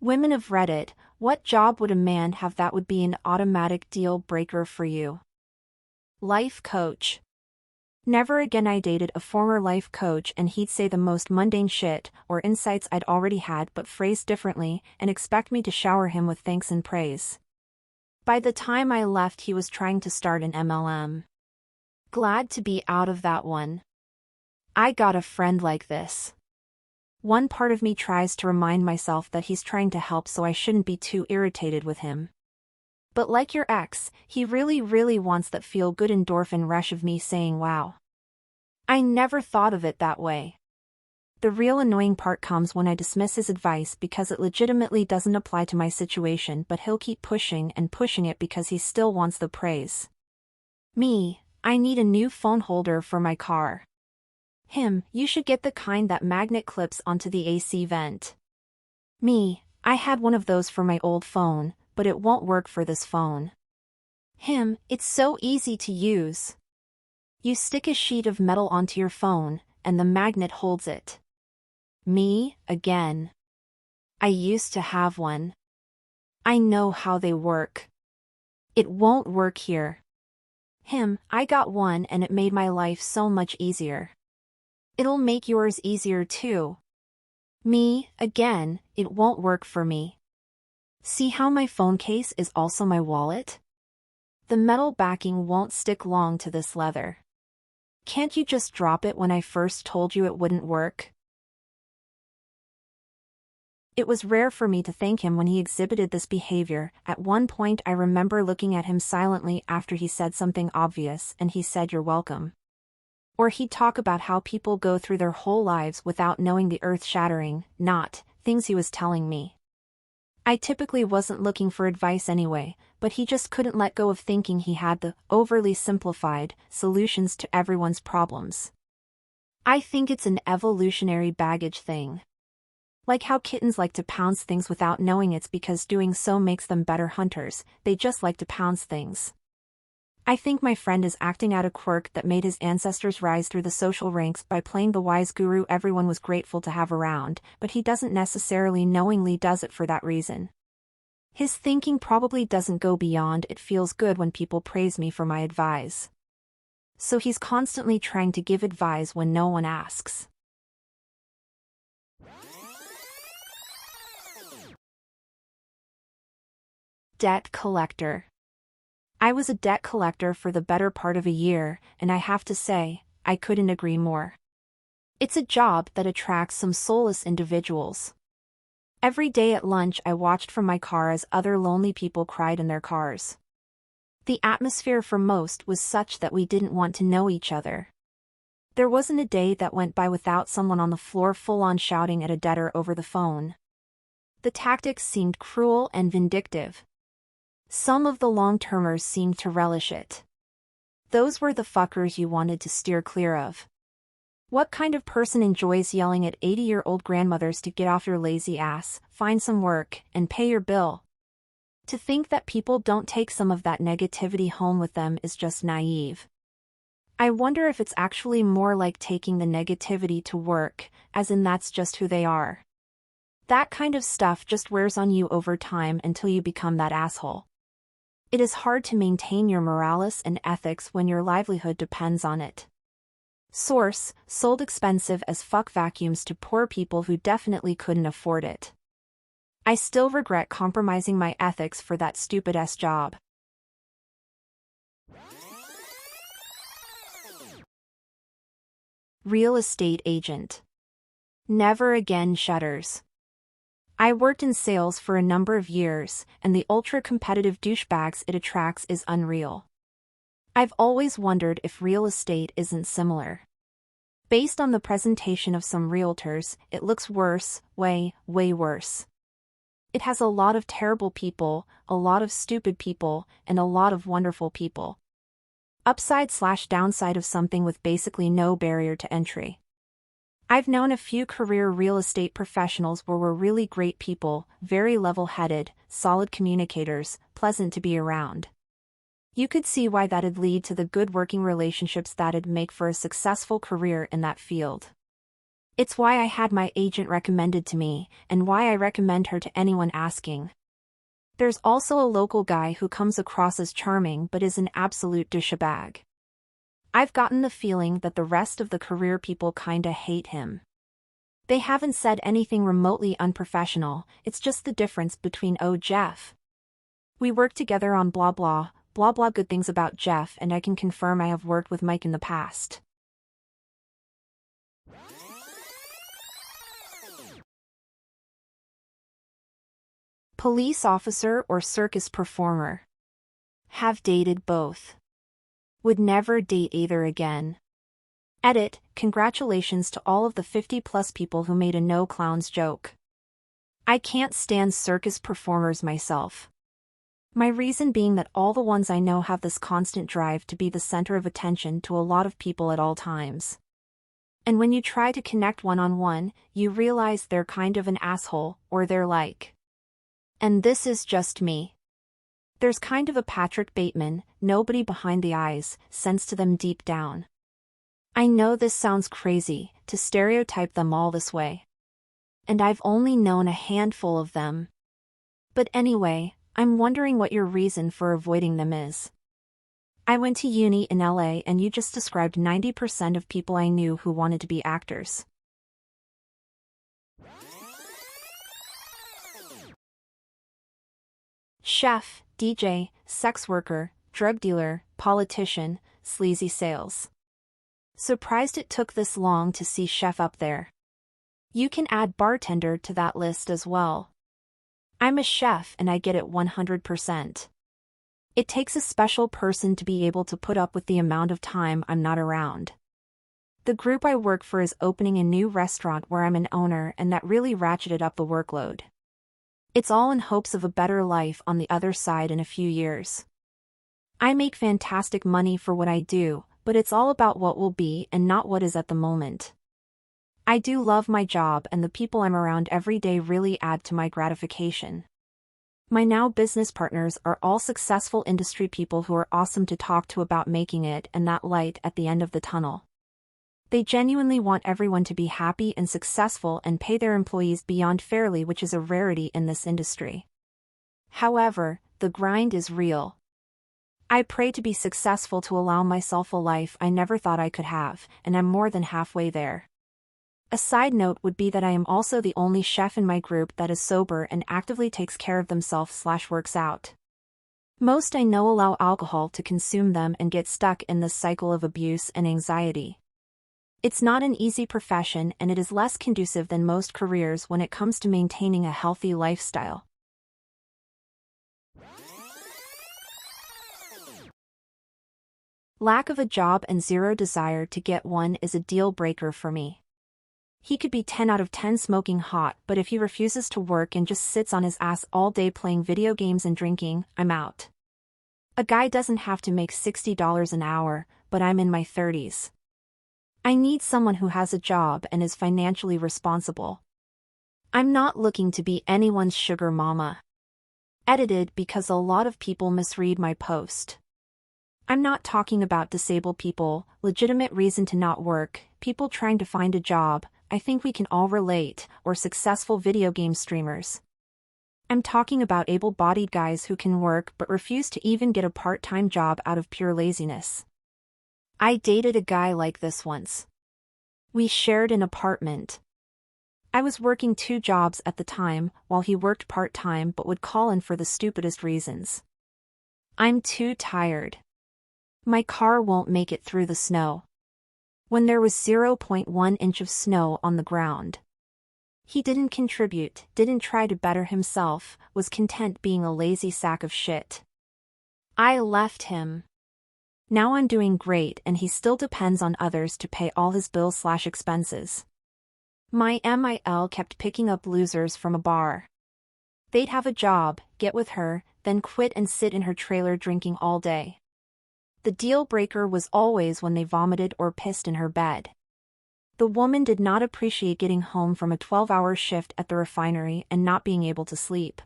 Women of Reddit, what job would a man have that would be an automatic deal breaker for you? Life coach. Never again. I dated a former life coach and he'd say the most mundane shit or insights I'd already had but phrased differently and expect me to shower him with thanks and praise. By the time I left he was trying to start an MLM. Glad to be out of that one. I got a friend like this. One part of me tries to remind myself that he's trying to help so I shouldn't be too irritated with him. But like your ex, he really wants that feel-good endorphin rush of me saying wow. I never thought of it that way. The real annoying part comes when I dismiss his advice because it legitimately doesn't apply to my situation, but he'll keep pushing and pushing it because he still wants the praise. Me, I need a new phone holder for my car. Him, you should get the kind that magnet clips onto the AC vent. Me, I had one of those for my old phone, but it won't work for this phone. Him, it's so easy to use. You stick a sheet of metal onto your phone, and the magnet holds it. Me, again. I used to have one. I know how they work. It won't work here. Him, I got one and it made my life so much easier. It'll make yours easier too. Me, again, it won't work for me. See how my phone case is also my wallet? The metal backing won't stick long to this leather. Can't you just drop it when I first told you it wouldn't work? It was rare for me to thank him when he exhibited this behavior. At one point I remember looking at him silently after he said something obvious and he said you're welcome. Or he'd talk about how people go through their whole lives without knowing the earth-shattering, not, things he was telling me. I typically wasn't looking for advice anyway, but he just couldn't let go of thinking he had the overly simplified solutions to everyone's problems. I think it's an evolutionary baggage thing. Like how kittens like to pounce things without knowing it's because doing so makes them better hunters, they just like to pounce things. I think my friend is acting out a quirk that made his ancestors rise through the social ranks by playing the wise guru everyone was grateful to have around, but he doesn't necessarily knowingly does it for that reason. His thinking probably doesn't go beyond it feels good when people praise me for my advice. So he's constantly trying to give advice when no one asks. Debt collector. I was a debt collector for the better part of a year, and I have to say, I couldn't agree more. It's a job that attracts some soulless individuals. Every day at lunch I watched from my car as other lonely people cried in their cars. The atmosphere for most was such that we didn't want to know each other. There wasn't a day that went by without someone on the floor full-on shouting at a debtor over the phone. The tactics seemed cruel and vindictive. Some of the long-termers seemed to relish it. Those were the fuckers you wanted to steer clear of. What kind of person enjoys yelling at 80-year-old grandmothers to get off your lazy ass, find some work, and pay your bill? To think that people don't take some of that negativity home with them is just naive. I wonder if it's actually more like taking the negativity to work, as in that's just who they are. That kind of stuff just wears on you over time until you become that asshole. It is hard to maintain your morals and ethics when your livelihood depends on it. Source, sold expensive as fuck vacuums to poor people who definitely couldn't afford it. I still regret compromising my ethics for that stupid-ass job. Real estate agent. Never again shudders. I worked in sales for a number of years, and the ultra-competitive douchebags it attracts is unreal. I've always wondered if real estate isn't similar. Based on the presentation of some realtors, it looks worse, way worse. It has a lot of terrible people, a lot of stupid people, and a lot of wonderful people. Upside/downside of something with basically no barrier to entry. I've known a few career real estate professionals where were really great people, very level-headed, solid communicators, pleasant to be around. You could see why that'd lead to the good working relationships that'd make for a successful career in that field. It's why I had my agent recommended to me, and why I recommend her to anyone asking. There's also a local guy who comes across as charming but is an absolute douchebag. I've gotten the feeling that the rest of the career people kinda hate him. They haven't said anything remotely unprofessional, it's just the difference between Jeff. We work together on blah blah, blah blah good things about Jeff, and I can confirm I have worked with Mike in the past. Police officer or circus performer? Have dated both. Would never date either again. Edit, congratulations to all of the 50+ people who made a no clowns joke. I can't stand circus performers myself. My reason being that all the ones I know have this constant drive to be the center of attention to a lot of people at all times. And when you try to connect one-on-one, you realize they're kind of an asshole, or they're like. And this is just me. There's kind of a Patrick Bateman, nobody behind the eyes, sense to them deep down. I know this sounds crazy, to stereotype them all this way. And I've only known a handful of them. But anyway, I'm wondering what your reason for avoiding them is. I went to uni in LA and you just described 90% of people I knew who wanted to be actors. Chef, DJ, sex worker, drug dealer, politician, sleazy sales. Surprised it took this long to see chef up there. You can add bartender to that list as well. I'm a chef and I get it 100%. It takes a special person to be able to put up with the amount of time I'm not around. The group I work for is opening a new restaurant where I'm an owner, and that really ratcheted up the workload. It's all in hopes of a better life on the other side in a few years. I make fantastic money for what I do, but it's all about what will be and not what is at the moment. I do love my job, and the people I'm around every day really add to my gratification. My now business partners are all successful industry people who are awesome to talk to about making it and that light at the end of the tunnel. They genuinely want everyone to be happy and successful and pay their employees beyond fairly, which is a rarity in this industry. However, the grind is real. I pray to be successful to allow myself a life I never thought I could have, and I'm more than halfway there. A side note would be that I am also the only chef in my group that is sober and actively takes care of themselves/works out. Most I know allow alcohol to consume them and get stuck in this cycle of abuse and anxiety. It's not an easy profession, and it is less conducive than most careers when it comes to maintaining a healthy lifestyle. Lack of a job and zero desire to get one is a deal breaker for me. He could be 10 out of 10 smoking hot, but if he refuses to work and just sits on his ass all day playing video games and drinking, I'm out. A guy doesn't have to make $60 an hour, but I'm in my 30s. I need someone who has a job and is financially responsible. I'm not looking to be anyone's sugar mama. Edited because a lot of people misread my post. I'm not talking about disabled people, legitimate reason to not work, people trying to find a job, I think we can all relate, or successful video game streamers. I'm talking about able-bodied guys who can work but refuse to even get a part-time job out of pure laziness. I dated a guy like this once. We shared an apartment. I was working 2 jobs at the time, while he worked part-time but would call in for the stupidest reasons. I'm too tired. My car won't make it through the snow. When there was 0.1 inch of snow on the ground. He didn't contribute, didn't try to better himself, was content being a lazy sack of shit. I left him. Now I'm doing great and he still depends on others to pay all his bills/expenses. My MIL kept picking up losers from a bar. They'd have a job, get with her, then quit and sit in her trailer drinking all day. The deal breaker was always when they vomited or pissed in her bed. The woman did not appreciate getting home from a 12-hour shift at the refinery and not being able to sleep.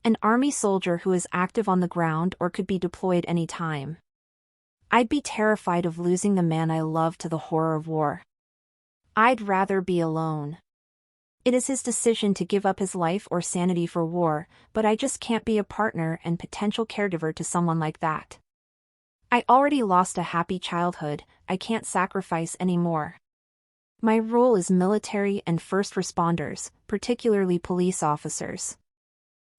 An army soldier who is active on the ground or could be deployed any time. I'd be terrified of losing the man I love to the horror of war. I'd rather be alone. It is his decision to give up his life or sanity for war, but I just can't be a partner and potential caregiver to someone like that. I already lost a happy childhood, I can't sacrifice any more. My role is military and first responders, particularly police officers.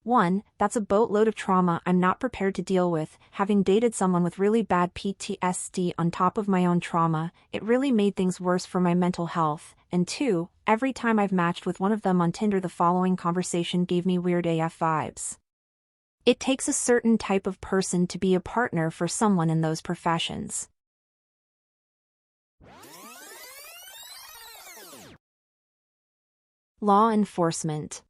1. That's a boatload of trauma I'm not prepared to deal with. Having dated someone with really bad PTSD on top of my own trauma, it really made things worse for my mental health. And 2. Every time I've matched with one of them on Tinder, the following conversation gave me weird AF vibes. It takes a certain type of person to be a partner for someone in those professions. Law enforcement.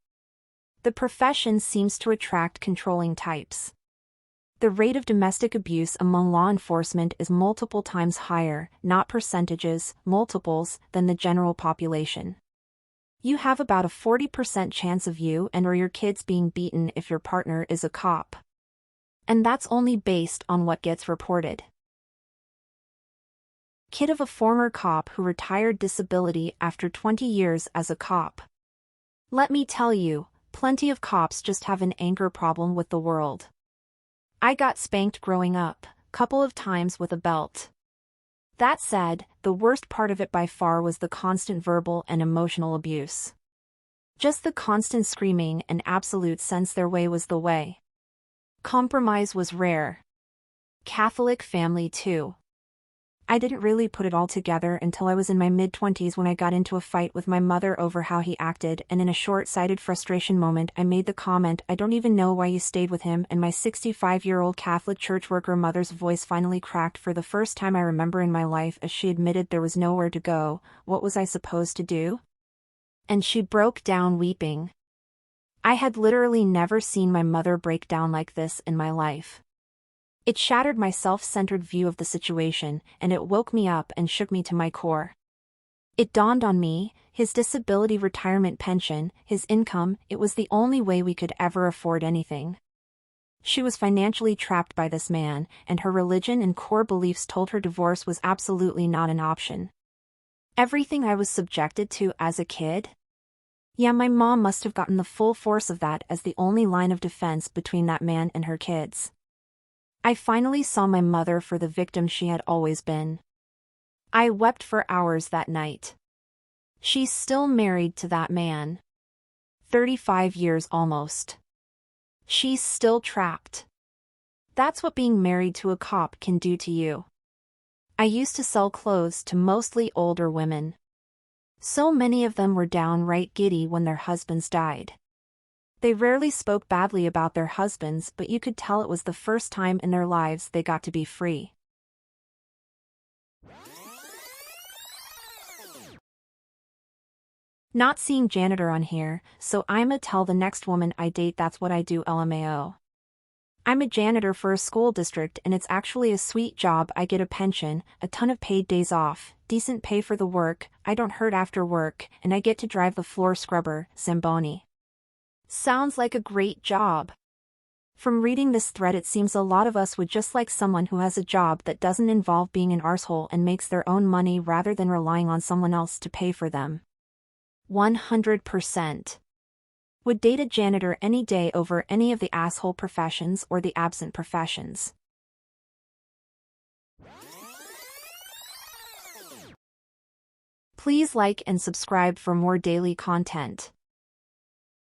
The profession seems to attract controlling types. The rate of domestic abuse among law enforcement is multiple times higher, not percentages, multiples, than the general population. You have about a 40% chance of you and or your kids being beaten if your partner is a cop. And that's only based on what gets reported. Kid of a former cop who retired disability after 20 years as a cop. Let me tell you, plenty of cops just have an anger problem with the world. I got spanked growing up, couple of times with a belt. That said, the worst part of it by far was the constant verbal and emotional abuse. Just the constant screaming and absolute sense their way was the way. Compromise was rare. Catholic family too. I didn't really put it all together until I was in my mid-20s when I got into a fight with my mother over how he acted, and in a short-sighted frustration moment I made the comment, "I don't even know why you stayed with him," and my 65-year-old Catholic church worker mother's voice finally cracked for the first time I remember in my life as she admitted there was nowhere to go. What was I supposed to do? And she broke down weeping. I had literally never seen my mother break down like this in my life. It shattered my self-centered view of the situation, and it woke me up and shook me to my core. It dawned on me, his disability retirement pension, his income, it was the only way we could ever afford anything. She was financially trapped by this man, and her religion and core beliefs told her divorce was absolutely not an option. Everything I was subjected to as a kid? Yeah, my mom must have gotten the full force of that as the only line of defense between that man and her kids. I finally saw my mother for the victim she had always been. I wept for hours that night. She's still married to that man. 35 years almost. She's still trapped. That's what being married to a cop can do to you. I used to sell clothes to mostly older women. So many of them were downright giddy when their husbands died. They rarely spoke badly about their husbands, but you could tell it was the first time in their lives they got to be free. Not seeing janitor on here, so I'ma tell the next woman I date that's what I do, LMAO. I'm a janitor for a school district and it's actually a sweet job. I get a pension, a ton of paid days off, decent pay for the work, I don't hurt after work, and I get to drive the floor scrubber, Zamboni. Sounds like a great job. From reading this thread it seems a lot of us would just like someone who has a job that doesn't involve being an arsehole and makes their own money rather than relying on someone else to pay for them. 100%. Would date a janitor any day over any of the asshole professions or the absent professions. Please like and subscribe for more daily content.